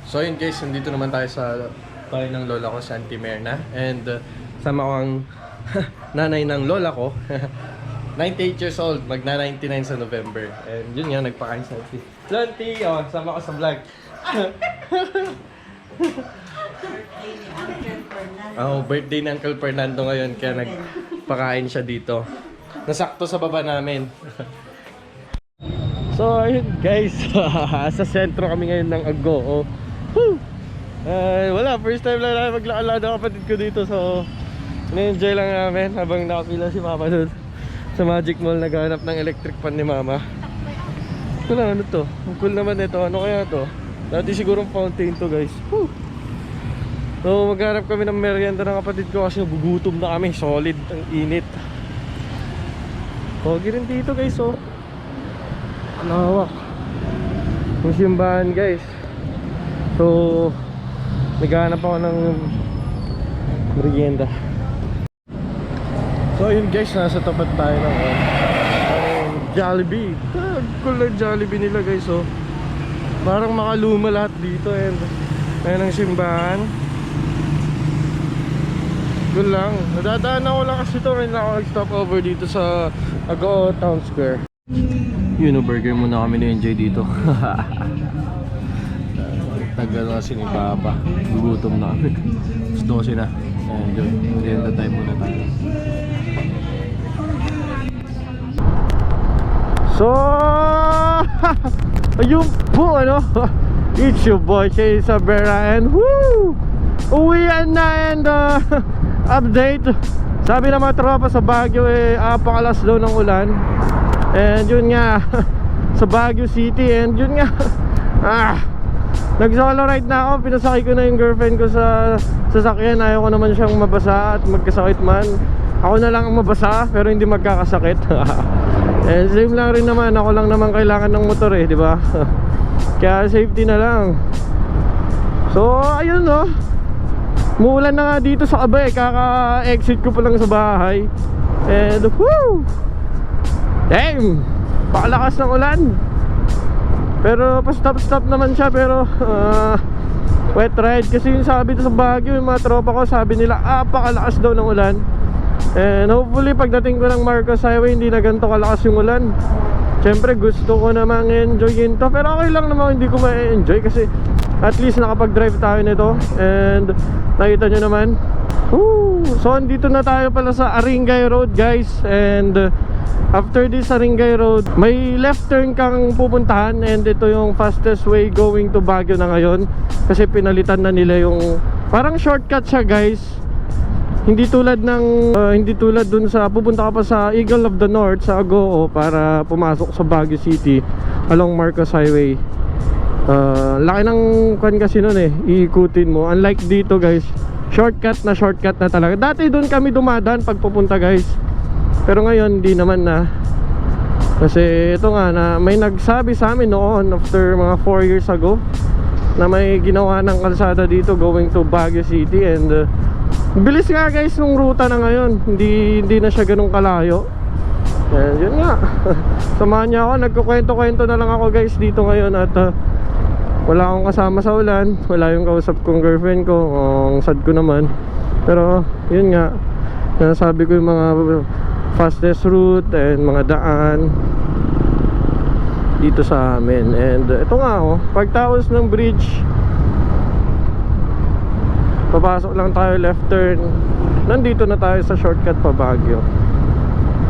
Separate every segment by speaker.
Speaker 1: So yun guys, nandito naman tayo sa bahay ng lola ko, sa Auntie Merna. And sama ko ang nanay ng lola ko. 98 years old, magna-99 sa November. And yun nga, nagpakain sa auntie. Auntie, oh, sama ko sa vlog. Oh, birthday ni Uncle Fernando ngayon, kaya nagpakain siya dito. Nasakto sa baba namin. So ayun guys, sa sentro kami ngayon ng Ago. Wala, first time lang namin maglakad ng kapatid ko dito. So na-enjoy lang namin habang nakapila si mama dun sa Magic Mall, naghanap ng electric fan ni mama. Wala, ano to? Ang cool naman ito. Ano kaya to? Dati sigurong fountain to guys. So maghanap kami ng merienda ng kapatid ko kasi gugutom na kami. Solid, ang init. Pogi rin dito guys, oh. Lawak. Yung simbahan guys. So naghanap ako ng merienda. So yun guys, nasa tapat tayo ng Jollibee. Cool na Jollibee nila guys, oh. Parang makaluma lahat dito. And ayan ang simbahan. Cool lang. Nadadaan ako lang kasi ito. Ngayon ako nag-stop over dito sa Ago Town Square. Yun, burger muna kami na-enjoy dito. Tagal na kasi ni Papa. Gugutom na kami. Mas 12 na. Enjoy. Merienda time muna tayo. So, ayun po, ano, it's your boy Chay Sabera and woo! Uwian na and update. Sabi ng mga tropa sa Baguio, apakalas daw ng ulan. And yun nga, sa Baguio City. And yun nga, nag-solo ride na ako. Pinasakay ko na yung girlfriend ko sa sasakyan. Ayaw ko naman siyang mabasa at magkasakit man. Ako na lang ang mabasa pero hindi magkakasakit. And same lang rin naman, ako lang naman kailangan ng motor di ba? Kaya safety na lang. So ayun, no. Muulan na nga dito sa Abay, kaka-exit ko pa lang sa bahay. And whoo! Damn! Pakalakas ng ulan. Pero pa-stop-stop naman siya. Pero wet ride. Kasi yung sabi sa Baguio, yung mga tropa ko, sabi nila pakalakas daw ng ulan. And hopefully pagdating ko ng Marcos Highway, hindi na ganito kalakas yung ulan. Siyempre gusto ko namang enjoyin to. Pero okay lang naman hindi ko ma-enjoy kasi at least nakapag-drive tayo nito. And nakita nyo naman. So andito na tayo pala sa Aringay Road guys. And after this Aringay Road, may left turn kang pupuntahan. And ito yung fastest way going to Baguio na ngayon. Kasi pinalitan na nila yung parang shortcut siya guys. Hindi tulad ng hindi tulad dun sa pupunta ka pa sa Eagle of the North sa Agoo para pumasok sa Baguio City along Marcos Highway. Laki ng kwan kasi nun iikutin mo. Unlike dito guys, shortcut na talaga. Dati dun kami dumadaan pag pupunta guys. Pero ngayon hindi naman na. Kasi ito nga na may nagsabi sa amin noon after mga 4 years ago na may ginawa ng kalsada dito going to Baguio City. And bilis nga guys nung ruta na ngayon. Hindi na siya ganun kalayo. And yun nga. Samahan niya ako, nagkukwento-kwento na lang ako guys dito ngayon. At wala akong kasama sa ulan. Wala yung kausap kong girlfriend ko. Ang sad ko naman. Pero yun nga, nasabi ko yung mga fastest route and mga daan dito sa amin. And ito nga pagtapos ng bridge, papasok lang tayo, left turn. Nandito na tayo sa shortcut pa Baguio.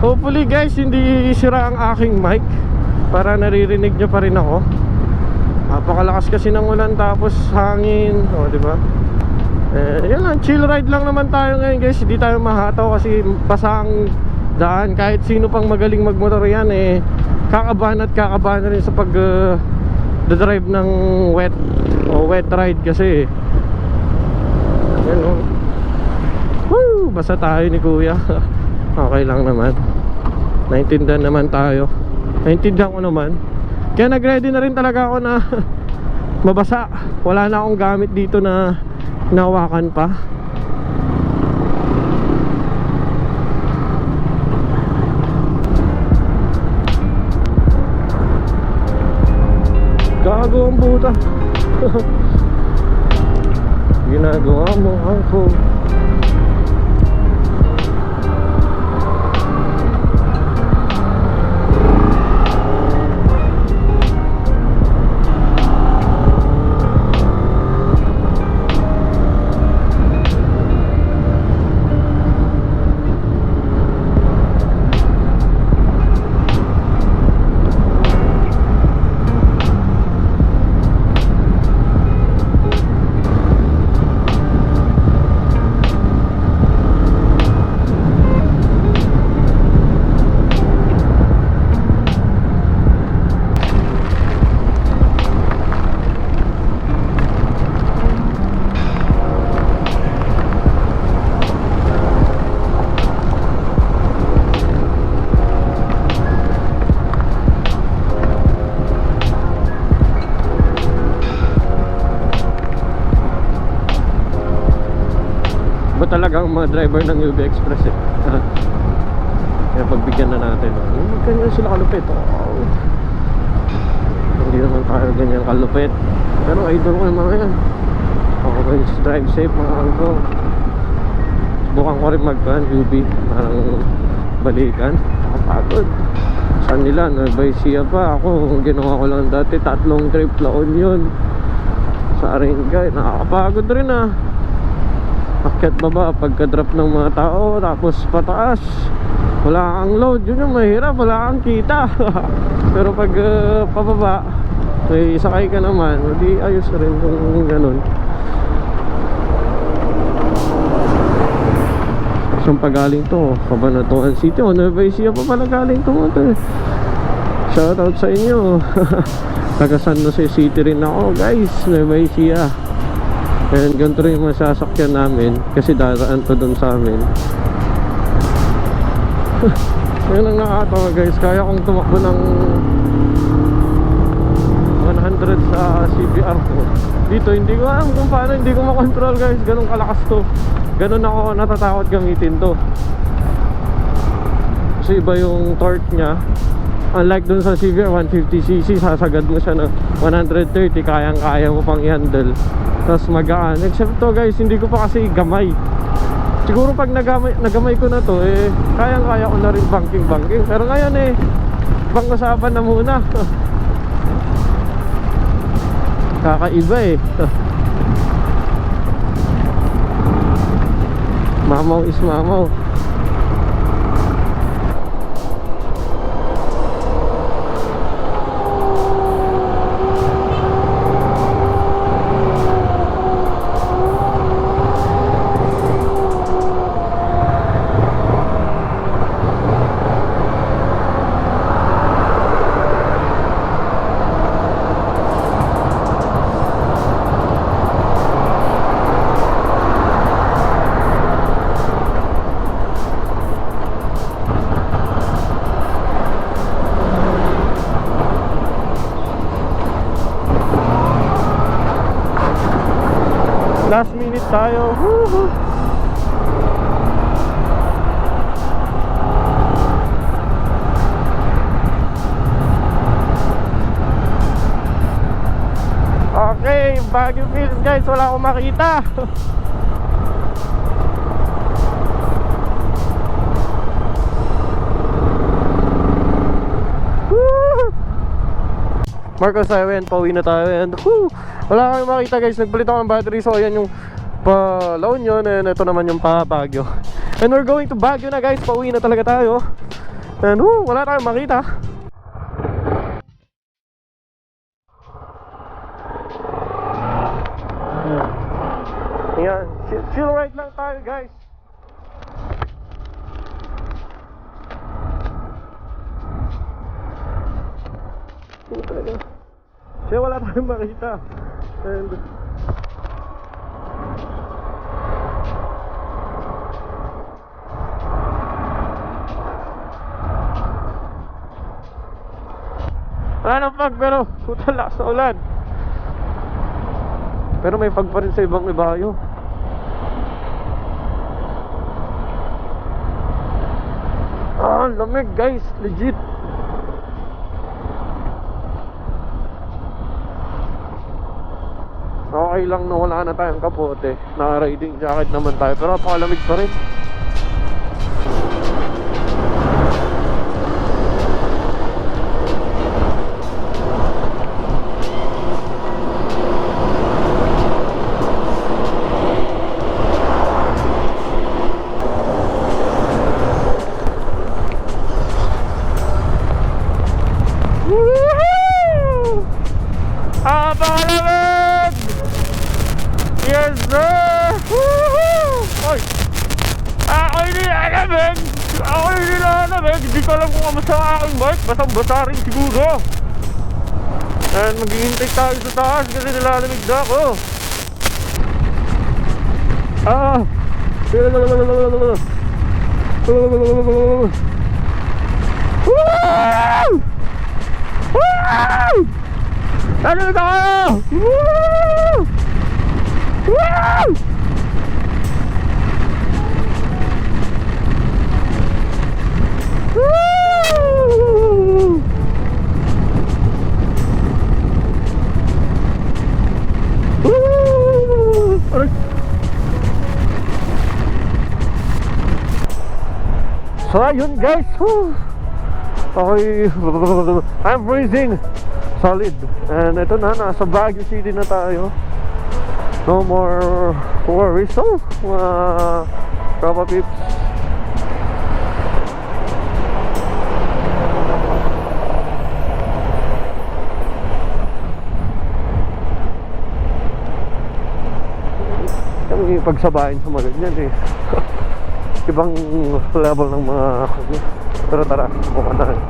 Speaker 1: Hopefully guys hindi sira ang aking mic para naririnig nyo pa rin ako. Napakalakas kasi ng ulan tapos hangin, diba? Yan lang, chill ride lang naman tayo ngayon guys. Hindi tayo mahataw kasi basang daan. Kahit sino pang magaling magmotor yan kakabahan at kakabahan na rin sa pag drive ng wet ride kasi Woo! Basta tayo ni kuya. Okay lang naman. Naintindihan naman tayo. Naintindihan ko naman. Kaya nag-ready na rin talaga ako na mabasa. Wala na akong gamit dito na nawakan pa. Gago ang puta. ginagawa mo ako? Ba talagang mga driver ng UB Express eh. Kaya pagbigyan na natin, ganyan sila kalupit. Oh. Hindi naman tayo ganyan kalupit, pero idol ko yung mga yan. Always drive safe mga angko. Subukan ko rin UB, parang balikan, nakapagod. Saan nila, Nueva Ecija pa. Ako, ginawa ko lang dati 3 trip La Union sa Aringay, nakakapagod rin ah. Akyat baba, pagka-drop ng mga tao, tapos pataas, wala kang load, yun yung mahirap, wala kang kita. Pero pag pababa, may sakay ka naman, hindi ayos rin kung ganun. Saan pa galing to? Cabanatuan City o Nueva Ecija pa pala galing to mga. Shoutout sa inyo. Taga San Jose City rin ako guys, Nueva Ecija. And ganito rin yung masasakyan namin, kasi daraan to dun sa amin. Yan ang nakakatawa guys, kaya kong tumakbo ng 100 sa CBR ko. Dito hindi ko alam kung paano, hindi ko makontrol guys, ganun kalakas to. Ganun ako natatakot gamitin to, kasi iba yung torque nya. Unlike dun sa CBR 150cc, sasagad mo siya ng 130, kayang kaya mo pang i-handle, tapos magaan. Except to guys, hindi ko pa kasi gamay. Siguro pag nagamay ko na to, kayang kaya ko na rin banking. Pero ngayon pang-usapan na muna. Kakaiba Mamaw is mamaw. Last minute tayo. Woohoo! Okay, Baguio Fields guys, wala akong makita. Marcos Highway, pauwi na tayo. And wala kayong makita guys, nagpalit ako ng battery. So ayan yung pa La Union, and ito naman yung pa Baguio. And we're going to Baguio na guys, pauwi na talaga tayo. And wala tayong makita. Ayan, chill ride lang tayo guys. Kaya wala tayong makita. And wala nang fog, pero puta lakas na ulan. Pero may fog pa rin sa ibang ibayo. Lamig guys, legit. Okay okay lang na wala na tayong kapote. Naka-riding jacket naman tayo, pero napakalamig pa rin. Napakalamig! Yes sir! Woohoo! Oy! Ako'y nilalamig! Ako'y nilalamig! Hindi ko alam kung kamusta ang aking bike. Basang-basa rin siguro. And maghihintay tayo sa taas kasi nilalamig na ako. Woo! Woo! Ano ka? Woo! Woo! Woo! Woo! Aray. So ayun guys. Okay. I'm freezing. Solid. And ito na, nasa Baguio City na tayo. No more worries. So, Papa Pips. Kami pagsabahin sa mga ganyan eh. Ibang level ng mga pero tara, buka na rin.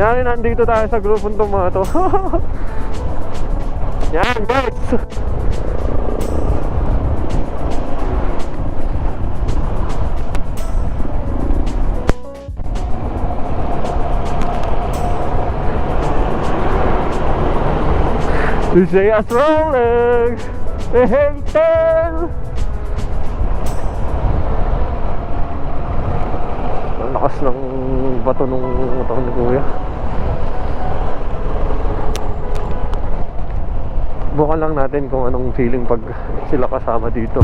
Speaker 1: Yan, nandito tayo sa grupong tomato. Yan guys. To say as rolling the haters. Ang lakas ng bato nung motor ni Kuya. Bukan lang natin kung anong feeling pag sila kasama dito.